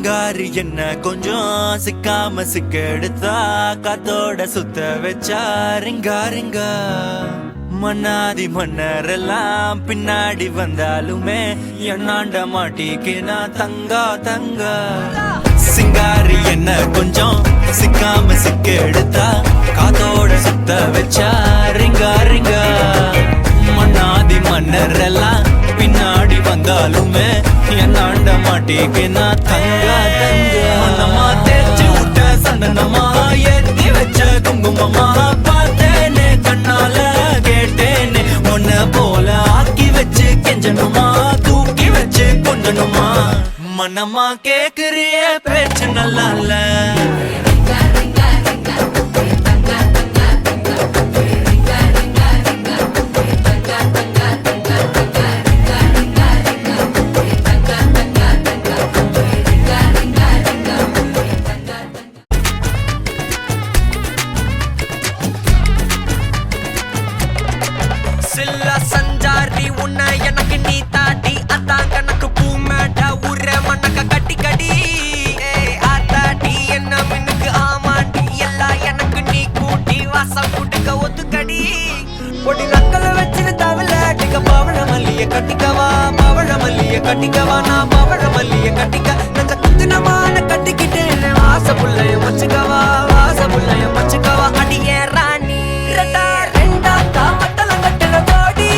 சிங்காரி என்ன கொஞ்சம் சிக்காம சிக்க எடுத்தா காத்தோட சுத்த வச்சா ரிங்கா ரிங்கா மன்னாதி மன்னரெல்லாம் பின்னாடி வந்தாலுமே என்னாண்ட மாட்டிக்கு நான் தங்கா தங்கா சிங்காரி என்ன கொஞ்சம் சிக்காம சிக்க எடுத்தா காத்தோட சுத்த வச்சா ரிங்கா ரிங்கா மன்னாதி மன்னரெல்லாம் பின்னாடி வந்தாலுமே என்னாண்ட மாட்டிக்கு நான் தங்கா தங்கா மன்னமா தேய்ச்சி விட்ட சந்தனமா ஏத்தி வச்ச குங்குமமா பார்த்தேனே கண்ணால கேட்டேனே உன்ன போல ஆக்கி வச்சு கெஞ்சணுமா தூக்கி வச்சு கொஞ்சணுமா மனமா கேக்குறிய பேச்சு நல்லா இல்ல சில்ல சஞ்சாரி உன்னை எனக்கு நீ தாட்டி அதான் கணக்கு பூ மேட்ட உர மண்ணக்க கட்டி கடி ஆத்தாட்டி என்ன மின்னுக்கு ஆமாண்டி எல்லாம் எனக்கு நீ கூட்டி வாசம் கூட்டுக்க ஒத்துக்கடி பொடி நக்கல வச்சிரு தவள அடிக்க பவழ மல்லிய கட்டிக்கவா பவழ மல்லிய கட்டிக்கவா நான் பவழ மல்லிய கட்டிக்க நஞ்ச குத்துனமான கட்டிக்கிட்டேன் வாச புள்ளைய வச்சுக்கவா வாச புள்ளைய வச்சுக்கவா அடியே ராணி ரெண்டா காமட்டல கட்டல தோடி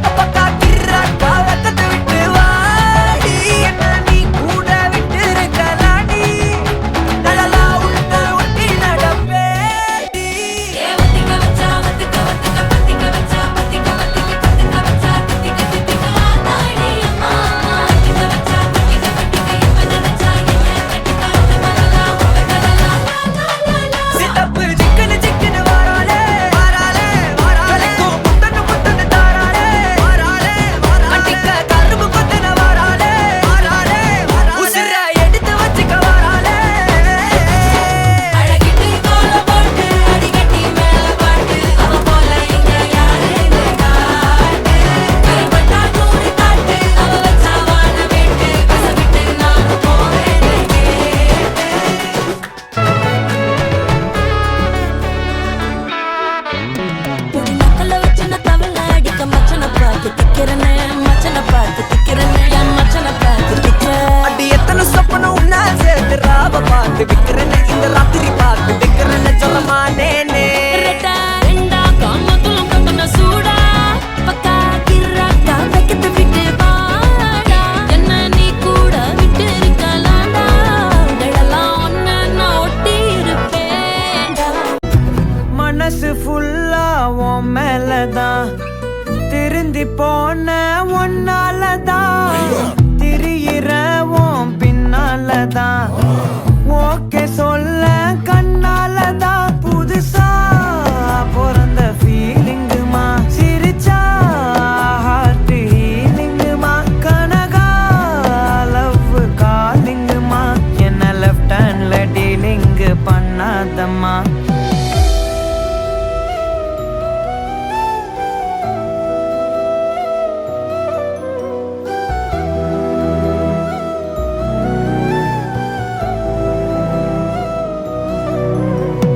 அப்பக்கா கிராக்கா வெக்கத்து விட்டு வாடி என்ன நீ கூட விட்டு இருக்கலாடி நலலா உள்ள ஒட்டி நடப்பேடி ஏவத்திக்க வச்சா வத்திக்க வத்திக்க பத்திக்க வச்சா பத்திக்க வத்திக்க பத்திக்க வச்சா தித்திக்க தித்திக்க ஆத்தாடி அம்மா வத்திக்க வச்சா பத்திக்க பத்திக்க இப்ப நினைச்சா என்ன கட்டிக்கா மலலா மலலா சித்தப்பு சிக்கன சிக்கன வாராலே வாராலே வாராலே முத்தன முத்தன தாராலே வாராலே வாராலே கட்டிக்க கரும்பு கொத்தன வாராலே வாராலே வாராலே உசிர எடுத்து வச்சுக்க வாராலே அழகிட்டு கோல போட்டு அடிகட்டி மேல பாட்டு அவ போல இங்க யாருன்னு காட்டு கைப்பட்டா நூறு காட்டு அவ வச்சா வான வேட்டு கசவிட்டு நானும் போவேன் பொடி நக்கல வச்சு நான் தவள அடிக்க மச்சனை பார்த்து திக்கிறனே மச்சனை பார்த்து திக்கிறனே என் மச்சனை பார்த்து திக்கிறேன் அடி எத்தனை சொப்பன உன்னா சேர்த்து ராவ பார்த்து விக்கிறேன்னு இந்த ராத்திரி பார்த்து விக்கிறேன்னு சொல்லமானேனே ரெண்டா காமத்துலம் கட்டன சூடா பக்கா கிராக்கா வைக்கத்து விட்டு வாடா என்ன நீ கூட விட்டு இருக்கலாம்டா உடலெல்லாம் ஒன்ன நான் ஒட்டி இருப்பேன்டா மனசு ஃபுல்லா உன் மேலதான் திருந்தி போன ஒன்னாலதான் திரியிற உன் பின்னாலதான் ஓகே சொல்ல கண்ணாலதான் புதுசா பிறந்த ஃபீலிங்குமா சிரிச்சா ஹார்ட் ஹீலிங்குமா கனகா லவ் காலிங்குமா என்ன லெஃப்ட் ஹேண்ட்ல டீலிங் பண்ணாதம்மா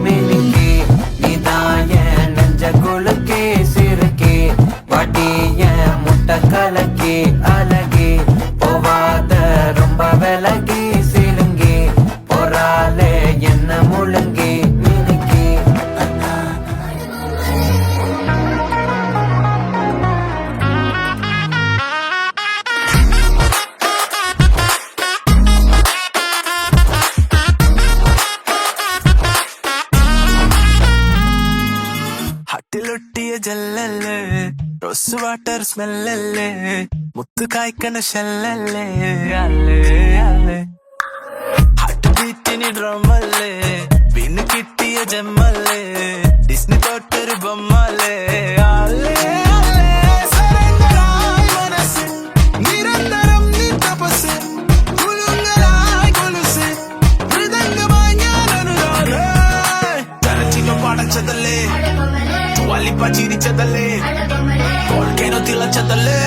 மினுக்கே நீதான் என் நெஞ்ச குலுக்கே சிறுக்கே வாட்டிய முட்டை கலக்கே அழகே போவாத ரொம்ப விலகி சிலுங்கே போறாலே என்ன முழுங்கே மினுக்கே ഹട്ടിലൊട്ടിയ ജല്ലല്ലേ റോസ് വാട്ടർ സ്മെല്ലല്ലേ മുത്ത് കായ്ക്കണ ഷെല്ലല്ലേ അല്ലേ അല്ലേ ഹാർട്ട് ബീറ്റിന് ഡ്രമ്മല്ലേ പിന്നെ കിട്ടിയ ജമ്മല്ലേ ഡിസ്നി തൊട്ടൊരു ബൊമ്മല്ലേ അല്ലേ അല്ലേ സരണ്ടറായി മനസ്സ് നിരന്തരം നീ തപസ് കുലുങ്ങലായി കൊലുസ് മൃദംഗമായി ഞാൻ അനുരാഗേ തരച്ചിനും പടച്ചതല്ലേ ജ്വാലിപ്പ ചിരിച്ചതല്ലേ volcano തിളച്ചതല്ലേ